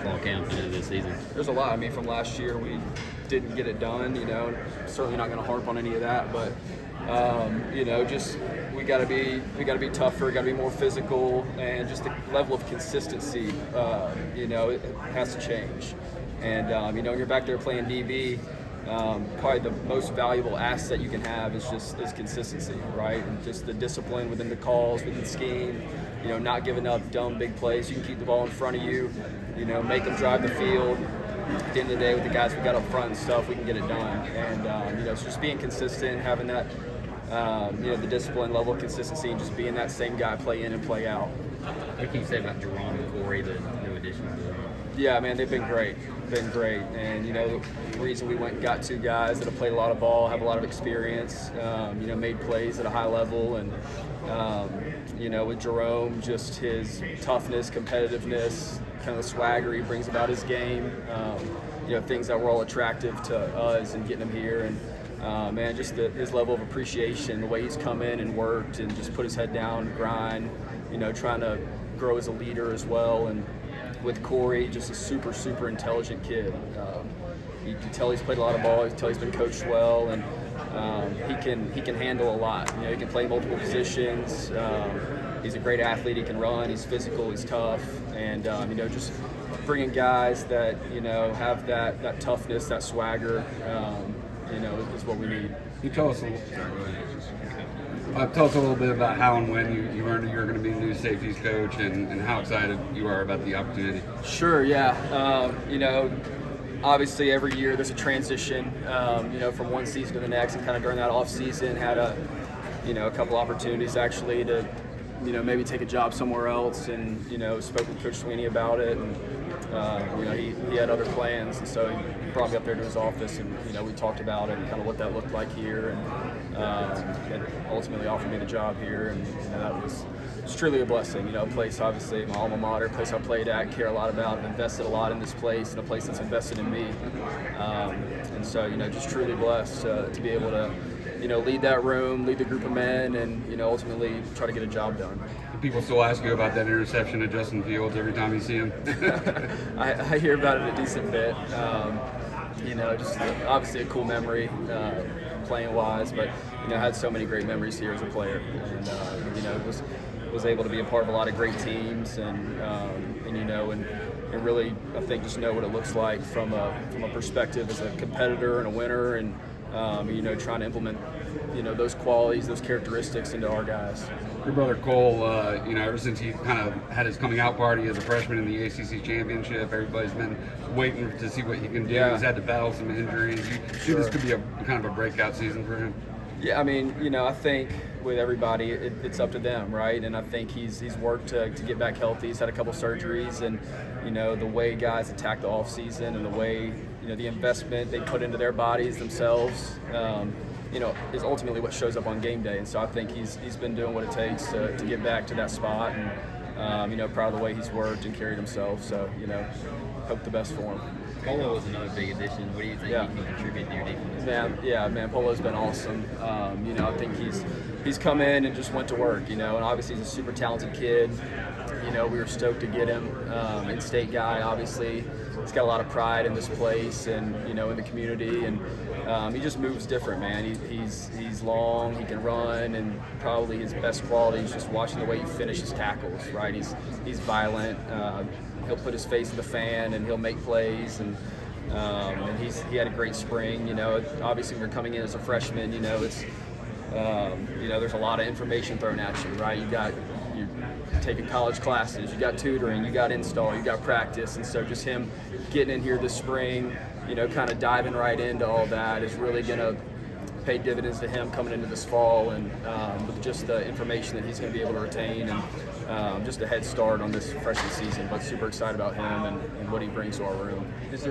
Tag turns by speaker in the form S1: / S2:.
S1: fall camp into this season?
S2: There's a lot. I mean, from last year we didn't get it done. Certainly not going to harp on any of that, but just we got to be tougher, got to be more physical, and just the level of consistency. It has to change. And when you're back there playing DB, probably the most valuable asset you can have is consistency, right? And just the discipline within the calls, within the scheme. Not giving up dumb big plays. You can keep the ball in front of you. Make them drive the field. At the end of the day, with the guys we got up front and stuff, we can get it done. And it's just being consistent, having that, the discipline level of consistency, and just being that same guy, play in and play out.
S1: What can you say about Jerome and Corey, the new additions?
S2: Yeah, man, they've been great. And the reason we went and got two guys that have played a lot of ball, have a lot of experience, made plays at a high level, and with Jerome, just his toughness, competitiveness, kind of the swagger he brings about his game, things that were all attractive to us and getting him here, and just his level of appreciation, the way he's come in and worked and just put his head down, grind, trying to grow as a leader as well. And with Corey, just a super, super intelligent kid. You can tell he's played a lot of ball. You can tell he's been coached well, and he can handle a lot. He can play multiple positions. He's a great athlete. He can run. He's physical. He's tough, and just bringing guys that have that toughness, that swagger. Is what we need.
S3: You tell us a little bit about how and when you learned that you were going to be the new safeties coach, and how excited you are about the opportunity.
S2: Sure, yeah. Obviously every year there's a transition, from one season to the next, and kind of during that off season had a couple opportunities actually to, maybe take a job somewhere else, and, spoke with Coach Sweeney about it, and, he had other plans, and so he brought me up there to his office, and, we talked about it and kind of what that looked like here, and ultimately offered me the job here, and that was truly a blessing. A place, obviously, my alma mater, a place I played at, care a lot about, I've invested a lot in this place, and a place that's invested in me, and so, just truly blessed to be able to, lead that room, lead the group of men, and, ultimately try to get a job done.
S3: People still ask you about that interception of Justin Fields every time you see him.
S2: I hear about it a decent bit. Just obviously a cool memory, playing wise, but I had so many great memories here as a player, and was able to be a part of a lot of great teams, and really I think just know what it looks like from a perspective as a competitor and a winner, and trying to implement those qualities, those characteristics into our guys.
S3: Your brother Cole, ever since he kind of had his coming out party as a freshman in the ACC championship, everybody's been waiting to see what he can do.
S2: Yeah.
S3: He's had to battle some injuries. You think this could be a kind of a breakout season for him?
S2: Yeah, I mean, I think with everybody, it's up to them, right? And I think he's worked to get back healthy. He's had a couple surgeries, and the way guys attack the off season, and the way the investment they put into their bodies themselves, is ultimately what shows up on game day. And so I think he's been doing what it takes to get back to that spot, and proud of the way he's worked and carried himself. So hope the best for him.
S1: Polo was another big addition. What do you think he can contribute to your defense?
S2: Man, Polo's been awesome. I think he's come in and just went to work, and obviously he's a super talented kid. We were stoked to get him. In-state guy, obviously. He's got a lot of pride in this place and, in the community, and he just moves different, man. He's long, he can run, and probably his best quality is just watching the way he finishes tackles, right? He's violent. He'll put his face in the fan, and he'll make plays, and he had a great spring. Obviously when you're coming in as a freshman, it's there's a lot of information thrown at you, right? You're taking college classes, you got tutoring, you got install, you got practice, and so just him getting in here this spring, kind of diving right into all that is really gonna pay dividends to him coming into this fall, and with just the information that he's going to be able to retain, and just a head start on this freshman season. But super excited about him and what he brings to our room.
S1: Is there